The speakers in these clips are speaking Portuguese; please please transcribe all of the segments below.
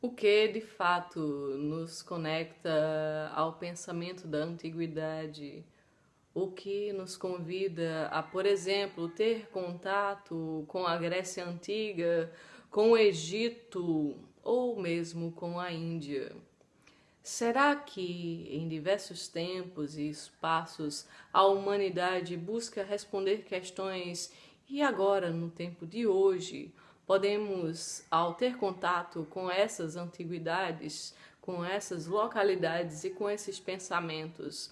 O que de fato nos conecta ao pensamento da antiguidade? O que nos convida a, por exemplo, ter contato com a Grécia Antiga, com o Egito ou mesmo com a Índia? Será que em diversos tempos e espaços a humanidade busca responder questões e agora, no tempo de hoje, podemos, ao ter contato com essas antiguidades, com essas localidades e com esses pensamentos,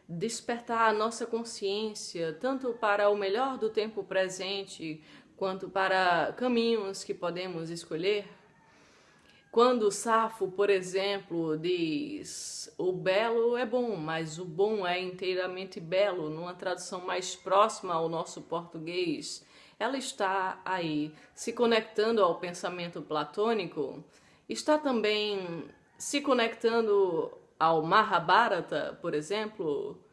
despertar a nossa consciência tanto para o melhor do tempo presente quanto para caminhos que podemos escolher? Quando Safo, por exemplo, diz o belo é bom, mas o bom é inteiramente belo, numa tradução mais próxima ao nosso português, ela está aí se conectando ao pensamento platônico, está também se conectando ao Mahabharata, por exemplo.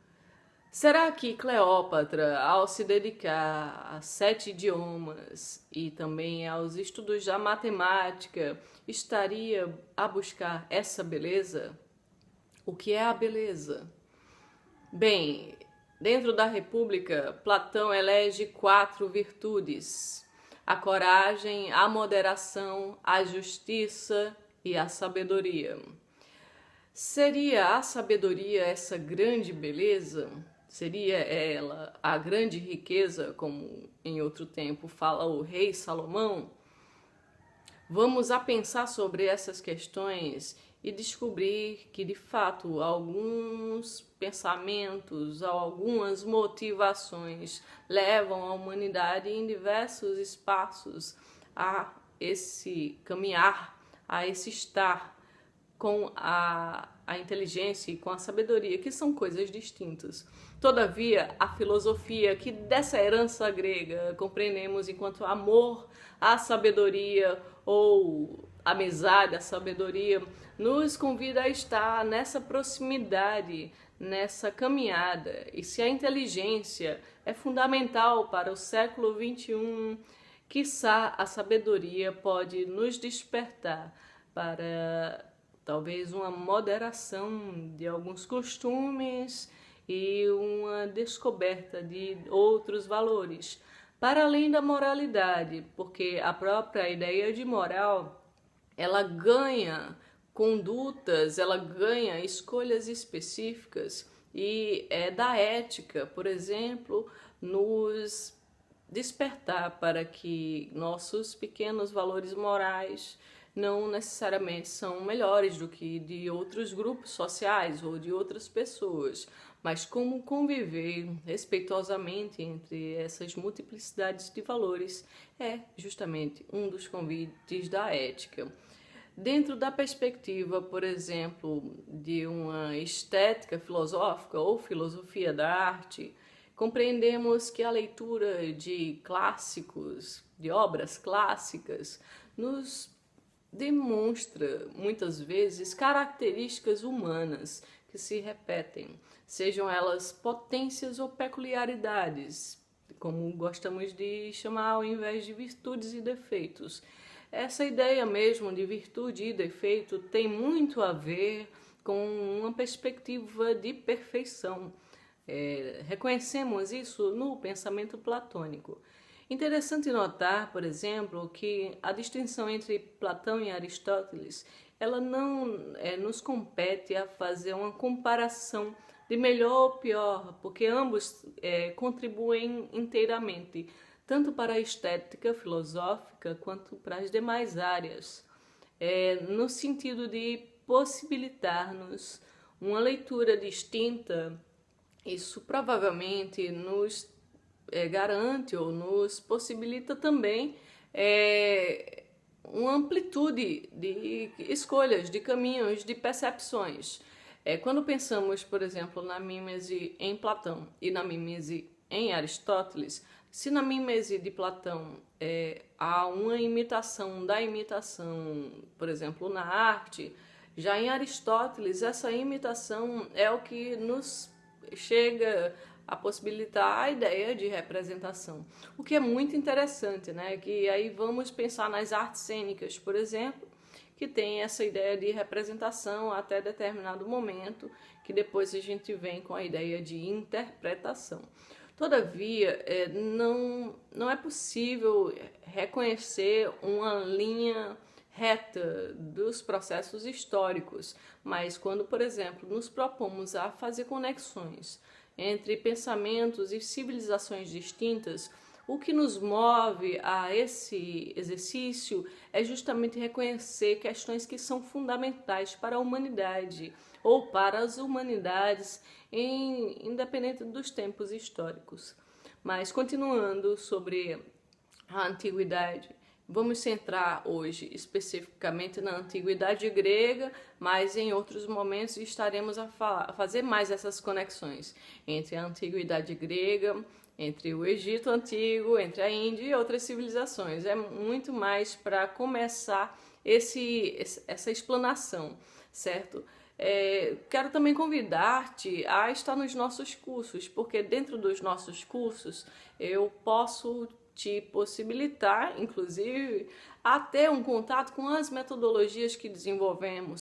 Será que Cleópatra, ao se dedicar a 7 idiomas e também aos estudos da matemática, estaria a buscar essa beleza? O que é a beleza? Bem, dentro da República, Platão elege 4 virtudes: a coragem, a moderação, a justiça e a sabedoria. Seria a sabedoria essa grande beleza? Seria ela a grande riqueza, como em outro tempo fala o rei Salomão? Vamos a pensar sobre essas questões e descobrir que, de fato, alguns pensamentos, algumas motivações levam a humanidade em diversos espaços a esse caminhar, a esse estar com a inteligência e com a sabedoria, que são coisas distintas. Todavia, a filosofia que dessa herança grega compreendemos enquanto amor à sabedoria ou amizade à sabedoria, nos convida a estar nessa proximidade, nessa caminhada. E se a inteligência é fundamental para o século XXI, quiçá a sabedoria pode nos despertar para talvez uma moderação de alguns costumes e uma descoberta de outros valores, para além da moralidade, porque a própria ideia de moral, ela ganha condutas, ela ganha escolhas específicas e é da ética, por exemplo, nos despertar para que nossos pequenos valores morais não necessariamente são melhores do que de outros grupos sociais ou de outras pessoas, mas como conviver respeitosamente entre essas multiplicidades de valores é justamente um dos convites da ética. Dentro da perspectiva, por exemplo, de uma estética filosófica ou filosofia da arte, compreendemos que a leitura de clássicos, de obras clássicas, nos demonstra muitas vezes características humanas que se repetem, sejam elas potências ou peculiaridades, como gostamos de chamar ao invés de virtudes e defeitos. Essa ideia mesmo de virtude e defeito tem muito a ver com uma perspectiva de perfeição. Reconhecemos isso no pensamento platônico. Interessante notar, por exemplo, que a distinção entre Platão e Aristóteles, ela não nos compete a fazer uma comparação de melhor ou pior, porque ambos contribuem inteiramente, tanto para a estética filosófica quanto para as demais áreas, no sentido de possibilitar-nos uma leitura distinta. Isso provavelmente nos garante ou nos possibilita também uma amplitude de escolhas, de caminhos, de percepções. Quando pensamos, por exemplo, na mímese em Platão e na mímese em Aristóteles, se na mímese de Platão há uma imitação da imitação, por exemplo, na arte, já em Aristóteles essa imitação é o que nos chega a possibilitar a ideia de representação. O que é muito interessante, né? Que aí vamos pensar nas artes cênicas, por exemplo, que tem essa ideia de representação até determinado momento, que depois a gente vem com a ideia de interpretação. Todavia, não é possível reconhecer uma linha reta dos processos históricos, mas quando, por exemplo, nos propomos a fazer conexões entre pensamentos e civilizações distintas, o que nos move a esse exercício é justamente reconhecer questões que são fundamentais para a humanidade ou para as humanidades, independente dos tempos históricos. Mas continuando sobre a antiguidade, vamos centrar hoje especificamente na antiguidade grega, mas em outros momentos estaremos a fazer mais essas conexões entre a antiguidade grega, entre o Egito Antigo, entre a Índia e outras civilizações. É muito mais para começar essa explanação, certo? Quero também convidar-te a estar nos nossos cursos, porque dentro dos nossos cursos eu posso te possibilitar, inclusive, a ter um contato com as metodologias que desenvolvemos,